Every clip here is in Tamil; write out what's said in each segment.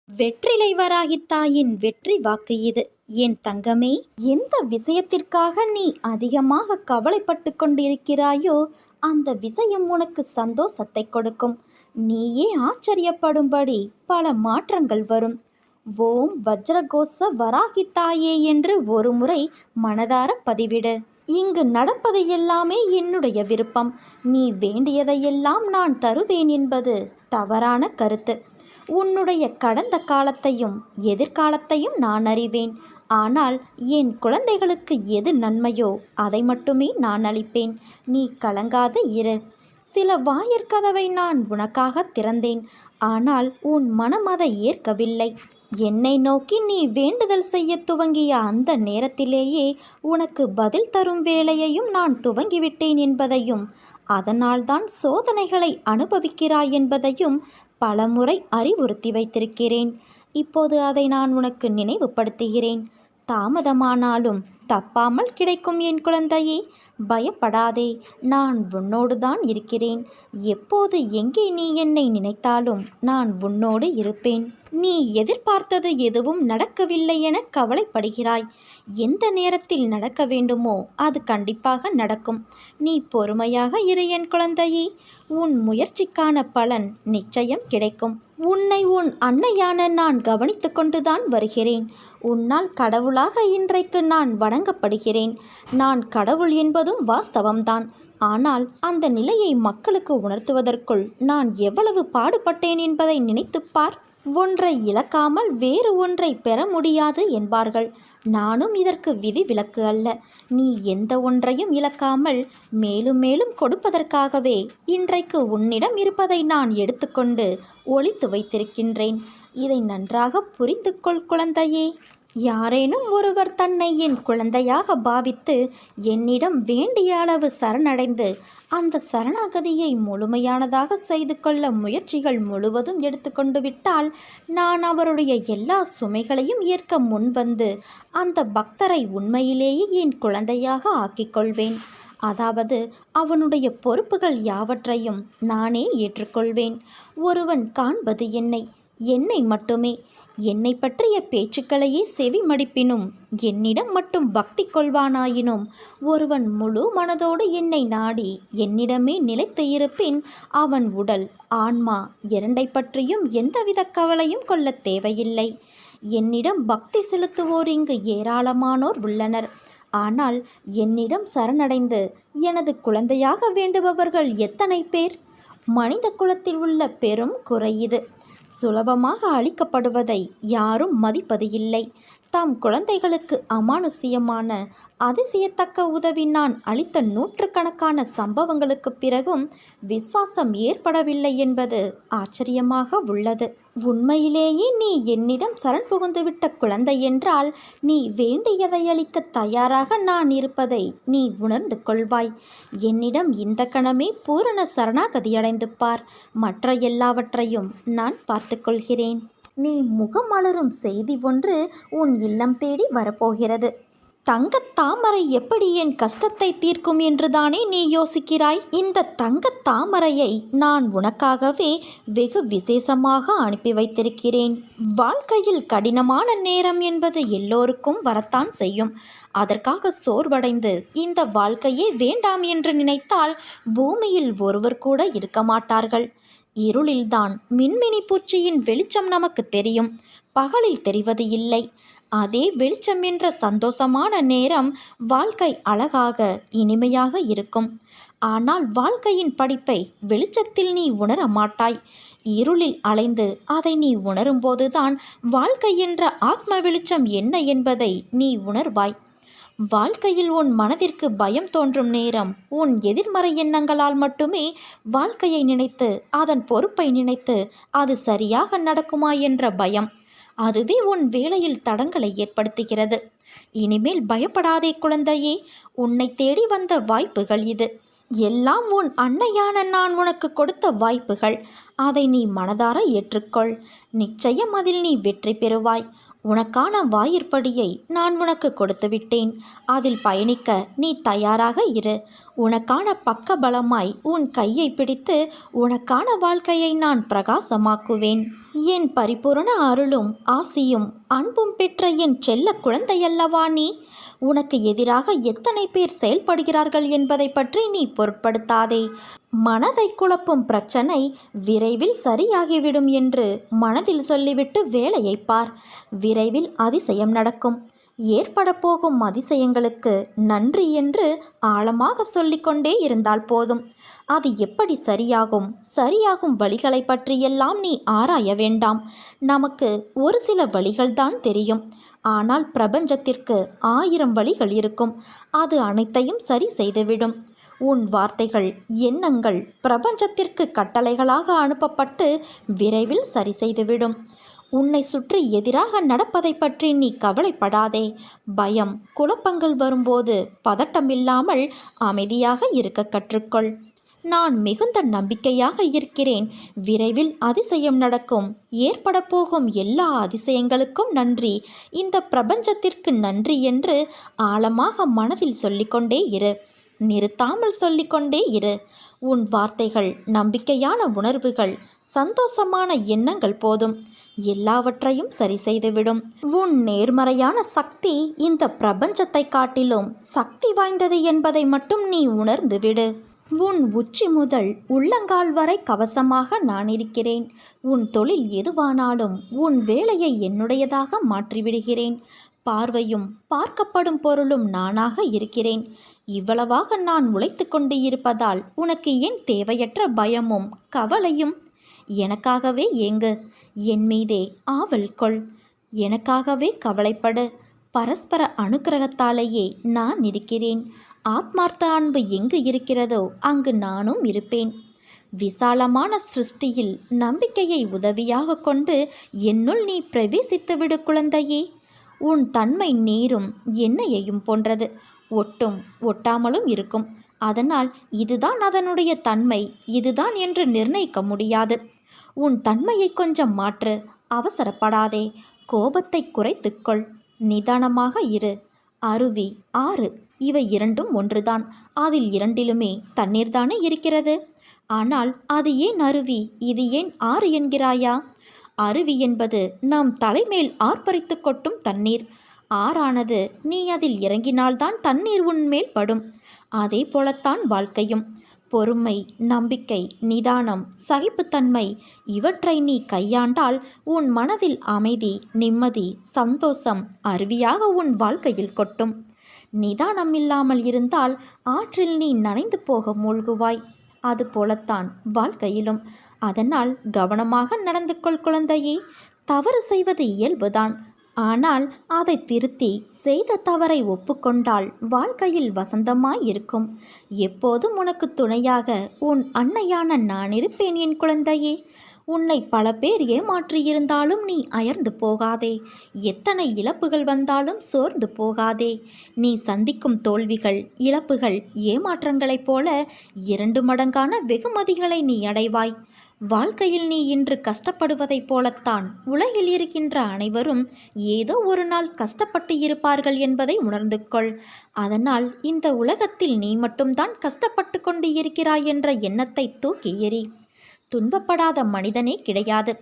வெற்றிலை வராகி தாயின் வெற்றி வாக்கு இது. என் தங்கமே, எந்த விஷயத்திற்காக நீ அதிகமாக கவலைப்பட்டு கொண்டிருக்கிறாயோ அந்த விஷயம் உனக்கு சந்தோஷத்தை கொடுக்கும். நீயே ஆச்சரியப்படும்படி பல மாற்றங்கள் வரும். ஓம் வஜ்ரகோச வராகி தாயே என்று ஒரு முறை மனதார பதிவிடு. இங்கு நடப்பது எல்லாமே என்னுடைய விருப்பம். நீ வேண்டியதையெல்லாம் நான் தருவேன் என்பது தவறான கருத்து. உன்னுடைய கடந்த காலத்தையும் எதிர்காலத்தையும் நான் அறிவேன். ஆனால் என் குழந்தைகளுக்கு எது நன்மையோ அதை மட்டுமே நான் அளிப்பேன். நீ கலங்காது இரு. சில வாயிற்கதவை நான் உனக்காக திறந்தேன். ஆனால் உன் மனம் அதை ஏற்கவில்லை. என்னை நோக்கி நீ வேண்டுதல் செய்ய துவங்கிய அந்த நேரத்திலேயே உனக்கு பதில் தரும் வேலையையும் நான் துவங்கிவிட்டேன் என்பதையும், அதனால்தான் சோதனைகளை அனுபவிக்கிறாய் என்பதையும் பலமுறை அறிவுறுத்தி வைத்திருக்கிறேன். இப்போது அதை நான் உனக்கு நினைவுபடுத்துகிறேன். தாமதமானாலும் தப்பாமல் கிடைக்கும் என் குழந்தையே. பயப்படாதே, நான் உன்னோடு தான் இருக்கிறேன். எப்போது எங்கே நீ என்னை நினைத்தாலும் நான் உன்னோடு இருப்பேன். நீ எதிர்பார்த்தது எதுவும் நடக்கவில்லை என கவலைப்படுகிறாய். எந்த நேரத்தில் நடக்க வேண்டுமோ அது கண்டிப்பாக நடக்கும். நீ பொறுமையாக இரு என் குழந்தையே. உன் முயற்சிக்கான பலன் நிச்சயம் கிடைக்கும். உன்னை உன் அன்னையான நான் கவனித்து கொண்டுதான் வருகிறேன். உன்னால் கடவுளாக இன்றைக்கு நான் வணங்கப்படுகிறேன். நான் கடவுள் என்பதும் வாஸ்தவம்தான். ஆனால் அந்த நிலையை மக்களுக்கு உணர்த்துவதற்குள் நான் எவ்வளவு பாடுபட்டேன் என்பதை நினைத்துப்பார். ஒன்றை இழக்காமல் வேறு ஒன்றை பெற முடியாது என்பார்கள். நானும் இதற்கு விதிவிலக்கு அல்ல. நீ எந்த ஒன்றையும் இழக்காமல் மேலும் மேலும் கொடுப்பதற்காகவே இன்றைக்கு உன்னிடம் இருப்பதை நான் எடுத்துக்கொண்டு ஒளித்து வைத்திருக்கின்றேன். இதை நன்றாக புரிந்து கொள் குழந்தையே. யாரேனும் ஒருவர் தன்னை என் குழந்தையாக பாவித்து என்னிடம் வேண்டிய அளவு சரணடைந்து அந்த சரணாகதியை முழுமையானதாக செய்து கொள்ள முயற்சிகள் முழுவதும் எடுத்துக்கொண்டு விட்டால் நான் அவருடைய எல்லா சுமைகளையும் ஏற்க முன்வந்து அந்த பக்தரை உண்மையிலேயே என் குழந்தையாக ஆக்கிக்கொள்வேன். அதாவது அவனுடைய பொறுப்புகள் யாவற்றையும் நானே ஏற்றுக்கொள்வேன். ஒருவன் காண்பது என்னை மட்டுமே. என்னை பற்றிய பேச்சுக்களையே செவி மடிப்பினும் என்னிடம் மட்டும் பக்தி கொள்வானாயினும் ஒருவன் முழு மனதோடு என்னை நாடி என்னிடமே நிலைத்து இருப்பின் அவன் உடல் ஆன்மா இரண்டை பற்றியும் எந்தவித கவலையும் கொள்ள தேவையில்லை. என்னிடம் பக்தி செலுத்துவோர் இங்கு ஏராளமானோர் உள்ளனர். ஆனால் என்னிடம் சரணடைந்து எனது குழந்தையாக வேண்டுபவர்கள் எத்தனை பேர்? மனித குலத்தில் உள்ள பெரும் குறை இது. சுலபமாக அளிக்கப்படுவதை யாரும் மதிப்பது இல்லை. தாம் குழந்தைகளுக்கு அமானுஷ்யமான அதிசயத்தக்க உதவி நான் அளித்த நூற்றுக்கணக்கான சம்பவங்களுக்கு பிறகும் விசுவாசம் ஏற்படவில்லை என்பது ஆச்சரியமாக உள்ளது. உண்மையிலேயே நீ என்னிடம் சரண் புகுந்துவிட்ட குழந்தை என்றால் நீ வேண்டியதை அளிக்க தயாராக நான் இருப்பதை நீ உணர்ந்து கொள்வாய். என்னிடம் இந்த கணமே பூரண சரணாகதியடைந்து பார். மற்ற எல்லாவற்றையும் நான் பார்த்து கொள்கிறேன். நீ முகமலரும் செய்தி ஒன்று உன் இல்லம் தேடி வரப்போகிறது. தங்கத் தாமரை எப்படி என் கஷ்டத்தை தீர்க்கும் என்றுதானே நீ யோசிக்கிறாய்? இந்த தங்கத் தாமரையை நான் உனக்காகவே வெகு விசேஷமாக அனுப்பி வைத்திருக்கிறேன். வாழ்க்கையில் கடினமான நேரம் என்பது எல்லோருக்கும் வரத்தான் செய்யும். அதற்காக சோர்வடைந்து இந்த வாழ்க்கையே வேண்டாம் என்று நினைத்தால் பூமியில் ஒருவர் கூட இருக்க மாட்டார்கள். இருளில்தான் மின்மினி பூச்சியின் வெளிச்சம் நமக்கு தெரியும், பகலில் தெரிவது இல்லை. அதே வெளிச்சம் என்ற சந்தோஷமான நேரம் வாழ்க்கை அழகாக இனிமையாக இருக்கும். ஆனால் வாழ்க்கையின் படிப்பை வெளிச்சத்தில் நீ உணர மாட்டாய். இருளில் அலைந்து அதை நீ உணரும்போதுதான் வாழ்க்கை என்ற ஆத்ம வெளிச்சம் என்ன என்பதை நீ உணர்வாய். வாழ்க்கையில் உன் மனதிற்கு பயம் தோன்றும் நேரம் உன் எதிர்மறை எண்ணங்களால் மட்டுமே. வாழ்க்கையை நினைத்து அதன் பொறுப்பை நினைத்து அது சரியாக நடக்குமா என்ற பயம், அதுவே உன் வேலையில் தடங்களை ஏற்படுத்துகிறது. இனிமேல் பயப்படாதே குழந்தையே. உன்னை தேடி வந்த வாய்ப்புகள் இது. எல்லாம் உன் அன்னையான நான் உனக்கு கொடுத்த வாய்ப்புகள். அதை நீ மனதார ஏற்றுக்கொள். நிச்சயம் அதில் நீ வெற்றி பெறுவாய். உனக்கான வாயிற்படியை நான் உனக்கு கொடுத்துவிட்டேன். அதில் பயணிக்க நீ தயாராக இரு. உனக்கான பக்கபலமாய் உன் கையை பிடித்து உனக்கான வாழ்க்கையை நான் பிரகாசமாக்குவேன். என் பரிபூரண அருளும் ஆசியும் அன்பும் பெற்ற என் செல்ல குழந்தையல்லவா நீ? உனக்கு எதிராக எத்தனை பேர் செயல்படுகிறார்கள் என்பதை பற்றி நீ பொருட்படுத்தாதே. மனதை குழப்பும் பிரச்சனை விரைவில் சரியாகிவிடும் என்று மனதில் சொல்லிவிட்டு வேலையை பார். விரைவில் அதிசயம் நடக்கும். ஏற்பட போகும் அதிசயங்களுக்கு நன்றி என்று ஆழமாக சொல்லிக்கொண்டே இருந்தால் போதும். அது எப்படி சரியாகும் வழிகளை பற்றியெல்லாம் நீ ஆராய வேண்டாம். நமக்கு ஒரு சில வழிகள்தான் தெரியும். ஆனால் பிரபஞ்சத்திற்கு 1000 வழிகள் இருக்கும். அது அனைத்தையும் சரி செய்துவிடும். உன் வார்த்தைகள், எண்ணங்கள் பிரபஞ்சத்திற்கு கட்டளைகளாக அனுப்பப்பட்டு விரைவில் சரி செய்துவிடும். உன்னை சுற்றி எதிராக நடப்பதை பற்றி நீ கவலைப்படாதே. பயம், குழப்பங்கள் வரும்போது பதட்டமில்லாமல் அமைதியாக இருக்க கற்றுக்கொள். நான் மிகுந்த நம்பிக்கையாக இருக்கிறேன். விரைவில் அதிசயம் நடக்கும். ஏற்பட போகும் எல்லா அதிசயங்களுக்கும் நன்றி, இந்த பிரபஞ்சத்திற்கு நன்றி என்று ஆழமாக மனதில் சொல்லிக்கொண்டே இரு. நிறுத்தாமல் சொல்லிக்கொண்டே இரு. உன் வார்த்தைகள், நம்பிக்கையான உணர்வுகள், சந்தோஷமான எண்ணங்கள் போதும். எல்லாவற்றையும் சரி செய்துவிடும். உன் நேர்மறையான சக்தி இந்த பிரபஞ்சத்தை காட்டிலும் சக்தி வாய்ந்தது என்பதை மட்டும் நீ உணர்ந்து விடு. உன் உச்சி முதல் உள்ளங்கால் வரை கவசமாக நான் இருக்கிறேன். உன் தொழில் எதுவானாலும் உன் வேலையை என்னுடையதாக மாற்றிவிடுகிறேன். பார்வையும் பார்க்கப்படும் பொருளும் நானாக இருக்கிறேன். இவ்வளவாக நான் உழைத்து கொண்டு இருப்பதால் உனக்கு ஏன் தேவையற்ற பயமும் கவலையும்? எனக்காகவே ஏங்கு. என் மீதே ஆவல் கொள். எனக்காகவே கவலைப்படு. பரஸ்பர அனுக்கிரகத்தாலேயே நான் இருக்கிறேன். ஆத்மார்த்த அன்பு எங்கு இருக்கிறதோ அங்கு நானும் இருப்பேன். விசாலமான சிருஷ்டியில் நம்பிக்கையை உதவியாக கொண்டு என்னுள் நீ பிரவேசித்துவிடு குழந்தையே. உன் தன்மை நீரும் எண்ணெயையும் போன்றது. ஒட்டும் ஒட்டாமலும் இருக்கும். அதனால் இதுதான் அதனுடைய தன்மை, இதுதான் என்று நிர்ணயிக்க முடியாது. உன் தன்மையை கொஞ்சம் மாற்று. அவசரப்படாதே. கோபத்தை குறைத்துக்கொள். நிதானமாக இரு. அருவி, ஆறு இவை இரண்டும் ஒன்றுதான். அதில் இரண்டிலுமே தண்ணீர் தானே இருக்கிறது. ஆனால் அது ஏன் அருவி, இது ஏன் ஆறு என்கிறாயா? அருவி என்பது நாம் தலைமேல் ஆர்ப்பரித்து கொட்டும் தண்ணீர். ஆறானது நீ அதில் இறங்கினால்தான் தண்ணீர் உன்மேல் படும். அதே போலத்தான் வாழ்க்கையும். பொறுமை, நம்பிக்கை, நிதானம், சகிப்புத்தன்மை இவற்றை நீ கையாண்டால் உன் மனதில் அமைதி, நிம்மதி, சந்தோஷம் அருவியாக உன் வாழ்க்கையில் கொட்டும். நிதானம் இல்லாமல் இருந்தால் ஆற்றில் நீ நனைந்து போக மூழ்குவாய். அது போலத்தான் வாழ்க்கையிலும். அதனால் கவனமாக நடந்து கொள் குழந்தையே. தவறு செய்வது இயல்புதான். ஆனால் அதை திருத்தி செய்த தவறை ஒப்புக்கொண்டால் வாழ்க்கையில் வசந்தமாய் இருக்கும். எப்போதும் உனக்கு துணையாக உன் அன்னையான நான் இருப்பேன் என் குழந்தையே. உன்னை பல பேர் ஏமாற்றியிருந்தாலும் நீ அயர்ந்து போகாதே. எத்தனை இழப்புகள் வந்தாலும் சோர்ந்து போகாதே. நீ சந்திக்கும் தோல்விகள், இழப்புகள், ஏமாற்றங்களைப் போல 2 மடங்கான வெகுமதிகளை நீ அடைவாய். வாழ்க்கையில் நீ இன்று கஷ்டப்படுவதைப் போலத்தான் உலகில் இருக்கின்ற அனைவரும் ஏதோ ஒரு நாள் கஷ்டப்பட்டு இருப்பார்கள் என்பதை உணர்ந்து கொள். அதனால் இந்த உலகத்தில் நீ மட்டும்தான் கஷ்டப்பட்டு கொண்டு இருக்கிறாய் என்ற எண்ணத்தை தூக்கி எறி. துன்பப்படாத மனிதனே கிடையாது.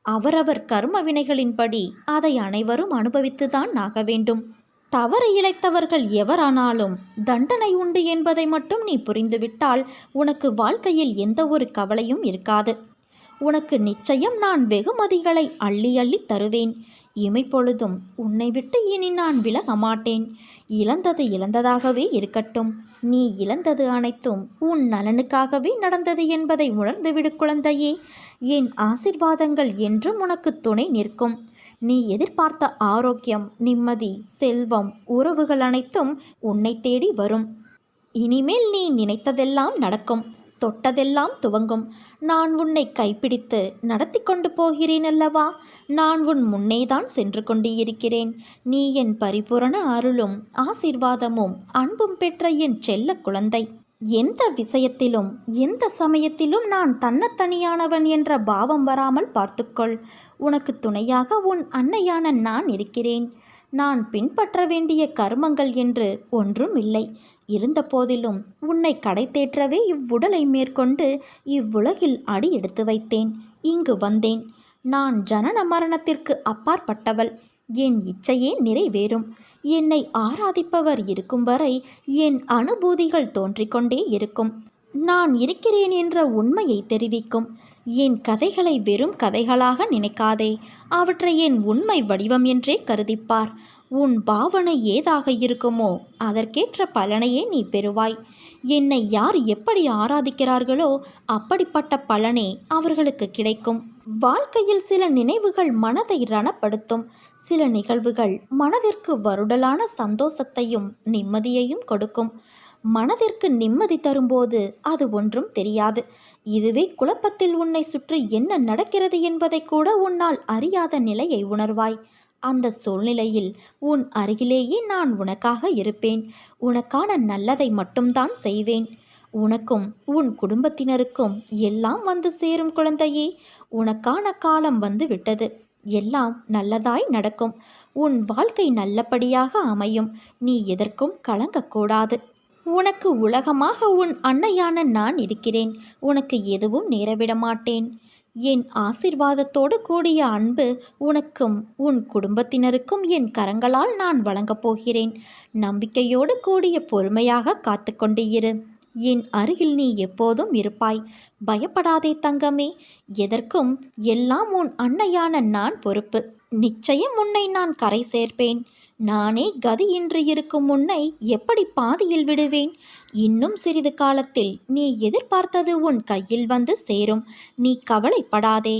அவரவர் கர்ம வினைகளின்படி அதை அனைவரும் அனுபவித்துதான் ஆக வேண்டும். தவறு இழைத்தவர்கள் எவரானாலும் தண்டனை உண்டு என்பதை மட்டும் நீ புரிந்துவிட்டால் உனக்கு வாழ்க்கையில் எந்த ஒரு கவலையும் இருக்காது. உனக்கு நிச்சயம் நான் வெகுமதிகளை அள்ளி அள்ளி தருவேன். இமைப்பொழுதும் உன்னை விட்டு இனி நான் விலக மாட்டேன். இழந்தது இழந்ததாகவே இருக்கட்டும். நீ இழந்தது அனைத்தும் உன் நலனுக்காகவே நடந்தது என்பதை உணர்ந்துவிடு குழந்தையே. என் ஆசிர்வாதங்கள் என்றும் உனக்கு துணை நிற்கும். நீ எதிர்பார்த்த ஆரோக்கியம், நிம்மதி, செல்வம், உறவுகள் அனைத்தும் உன்னை தேடி வரும். இனிமேல் நீ நினைத்ததெல்லாம் நடக்கும். தொட்டதெல்லாம் துவங்கும். நான் உன்னை கைப்பிடித்து நடத்தி கொண்டு போகிறேன் அல்லவா? நான் உன் முன்னேதான் சென்று கொண்டு இருக்கிறேன். நீ என் பரிபூரண அருளும் ஆசீர்வாதமும் அன்பும் பெற்ற என் செல்ல குழந்தை. எந்த விஷயத்திலும் எந்த சமயத்திலும் நான் தன்னத்தனியானவன் என்ற பாவம் வராமல் பார்த்துக்கொள். உனக்கு துணையாக உன் அன்னையான நான் இருக்கிறேன். நான் பின்பற்ற வேண்டிய கர்மங்கள் என்று ஒன்றும் இல்லை. இருந்த போதிலும் உன்னை கடை தேற்றவே இவ்வுடலை மேற்கொண்டு இவ்வுலகில் அடி எடுத்து வைத்தேன். இங்கு வந்தேன். நான் ஜனன மரணத்திற்கு அப்பாற்பட்டவள். என் இச்சையே நிறைவேறும். என்னை ஆராதிப்பவர் இருக்கும் வரை என் அனுபூதிகள் தோன்றிக்கொண்டே இருக்கும். நான் இருக்கிறேன் என்ற உண்மையை தெரிவிக்கும். என் கதைகளை வெறும் கதைகளாக நினைக்காதே. அவற்றை என் உண்மை வடிவம் என்றே கருதிப்பார். உன் பாவனை ஏதாக இருக்குமோ அதற்கேற்ற பலனையே நீ பெறுவாய். என்னை யார் எப்படி ஆராதிக்கிறார்களோ அப்படிப்பட்ட பலனே அவர்களுக்கு கிடைக்கும். வாழ்க்கையில் சில நினைவுகள் மனதை ரணப்படுத்தும். சில நிகழ்வுகள் மனதிற்கு வருடலான சந்தோஷத்தையும் நிம்மதியையும் கொடுக்கும். மனதிற்கு நிம்மதி தரும்போது அது ஒன்றும் தெரியாது. இதுவே குழப்பத்தில் உன்னை சுற்றி என்ன நடக்கிறது என்பதை கூட உன்னால் அறியாத நிலையை உணர்வாய். அந்த சூழ்நிலையில் உன் அருகிலேயே நான் உனக்காக இருப்பேன். உனக்கான நல்லதை மட்டும்தான் செய்வேன். உனக்கும் உன் குடும்பத்தினருக்கும் எல்லாம் வந்து சேரும் குழந்தையே. உனக்கான காலம் வந்து விட்டது. எல்லாம் நல்லதாய் நடக்கும். உன் வாழ்க்கை நல்லபடியாக அமையும். நீ எதற்கும் கலங்கக்கூடாது. உனக்கு உலகமாக உன் அன்னையான நான் இருக்கிறேன். உனக்கு எதுவும் நேரவிட மாட்டேன். என் ஆசிர்வாதத்தோடு கூடிய அன்பு உனக்கும் உன் குடும்பத்தினருக்கும் என் கரங்களால் நான் வழங்கப் போகிறேன். நம்பிக்கையோடு கூடிய பொறுமையாக காத்து கொண்டு இரு. என் அருகில் நீ எப்போதும் இருப்பாய். பயப்படாதே தங்கமே. எதற்கும் எல்லாம் உன் அன்னையான நான் பொறுப்பு. நிச்சயம் உன்னை நான் கரை சேர்ப்பேன். நானே கதியின்றி இருக்கும் உன்னை எப்படி பாதியில் விடுவேன்? இன்னும் சிறிது காலத்தில் நீ எதிர்பார்த்தது உன் கையில் வந்து சேரும். நீ கவலைப்படாதே.